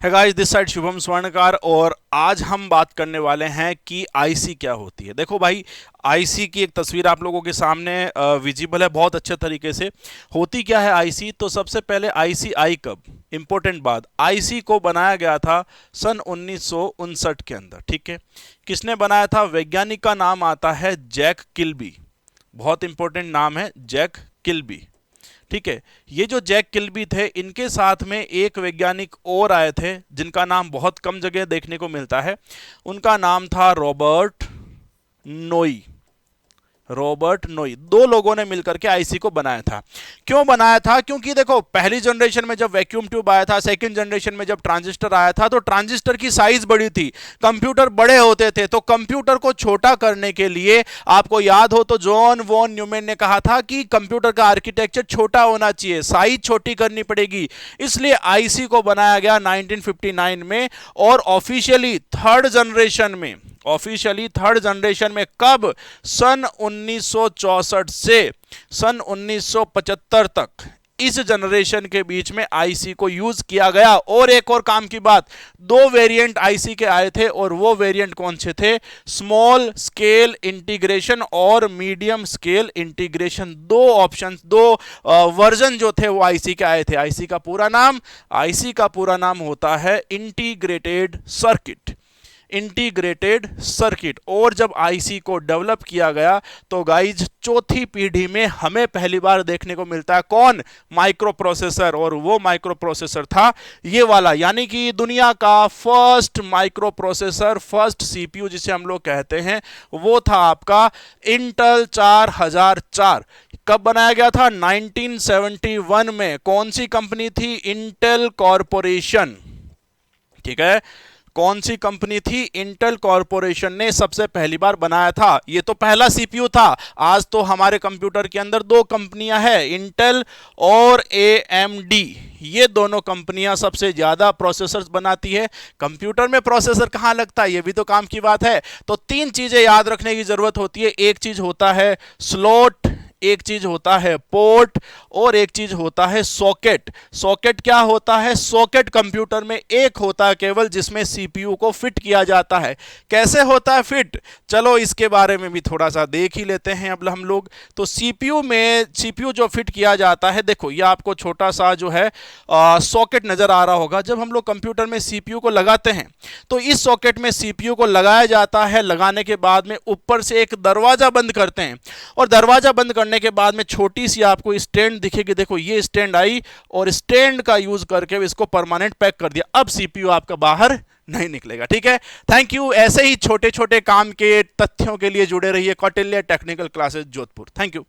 है guys, this side Shubham स्वर्णकार। और आज हम बात करने वाले हैं कि आईसी क्या होती है। देखो भाई, आईसी की एक तस्वीर आप लोगों के सामने विजिबल है बहुत अच्छे तरीके से। होती क्या है आईसी? तो सबसे पहले आईसी आई कब, इंपॉर्टेंट बात, आईसी को बनाया गया था सन 1959 के अंदर। ठीक है, किसने बनाया था? वैज्ञानिक का नाम आता है जैक किल्बी। बहुत इंपॉर्टेंट नाम है, जैक किल्बी। ठीक है, ये जो जैक किल्बी थे, इनके साथ में एक वैज्ञानिक और आए थे जिनका नाम बहुत कम जगह देखने को मिलता है। उनका नाम था रॉबर्ट नोई। रॉबर्ट नोई, दो लोगों ने मिलकर के आईसी को बनाया था। क्यों बनाया था? क्योंकि देखो, पहली जनरेशन में जब वैक्यूम ट्यूब आया था, सेकंड जनरेशन में जब ट्रांजिस्टर आया था, तो ट्रांजिस्टर की साइज बड़ी थी, कंप्यूटर बड़े होते थे। तो कंप्यूटर को छोटा करने के लिए, आपको याद हो तो जॉन वॉन न्यूमैन ने कहा था कि कंप्यूटर का आर्किटेक्चर छोटा होना चाहिए, साइज छोटी करनी पड़ेगी। इसलिए आईसी को बनाया गया 1959 में। और ऑफिशियली थर्ड जनरेशन में कब? सन 1964 से सन 1975 तक, इस जनरेशन के बीच में आईसी को यूज किया गया। और एक और काम की बात, दो वेरिएंट आईसी के आए थे, और वो वेरिएंट कौन से थे? स्मॉल स्केल इंटीग्रेशन और मीडियम स्केल इंटीग्रेशन। दो ऑप्शन, दो वर्जन जो थे वो आईसी के आए थे। आईसी का पूरा नाम होता है इंटीग्रेटेड सर्किट। और जब आईसी को डेवलप किया गया तो गाइज, चौथी पीढ़ी में हमें पहली बार देखने को मिलता है कौन? Micro processor. और वो माइक्रो प्रोसेसर था ये वाला, यानी कि दुनिया का first micro processor, first CPU जिसे हम लोग कहते हैं, वो था आपका इंटेल 4004। कब बनाया गया था? 1971 में। कौन सी कंपनी थी? Intel corporation. ठीक है, कौन सी कंपनी थी? इंटेल कॉरपोरेशन ने सबसे पहली बार बनाया था। ये तो पहला सीपीयू था। आज तो हमारे कंप्यूटर के अंदर दो कंपनियां हैं, इंटेल और एएमडी। ये दोनों कंपनियां सबसे ज्यादा प्रोसेसर्स बनाती है। कंप्यूटर में प्रोसेसर कहां लगता है, ये भी तो काम की बात है। तो तीन चीजें याद रखने की जरूरत होती है। एक चीज होता है स्लॉट, एक चीज होता है पोर्ट, और एक चीज होता है सॉकेट। सॉकेट क्या होता है? सॉकेट कंप्यूटर में एक होता है केवल, जिसमें सीपीयू को फिट किया जाता है। कैसे होता है फिट? चलो इसके बारे में भी थोड़ा सा देख ही लेते हैं अब हम लोग। तो सीपीयू जो फिट किया जाता है, देखो ये आपको छोटा सा जो है सॉकेट नजर आ रहा होगा। जब हम लोग कंप्यूटर में सीपीयू को लगाते हैं, तो इस सॉकेट में सीपीयू को लगाया जाता है। लगाने के बाद में ऊपर से एक दरवाजा बंद करते हैं, और दरवाजा बंद करने के बाद में छोटी सी आपको स्टैंड दिखेगी। देखो ये स्टैंड आई, और स्टैंड का यूज करके इसको परमानेंट पैक कर दिया। अब सीपीयू आपका बाहर नहीं निकलेगा। ठीक है, थैंक यू। ऐसे ही छोटे छोटे काम के तथ्यों के लिए जुड़े रहिए Kautilya technical classes Jodhpur. Thank you.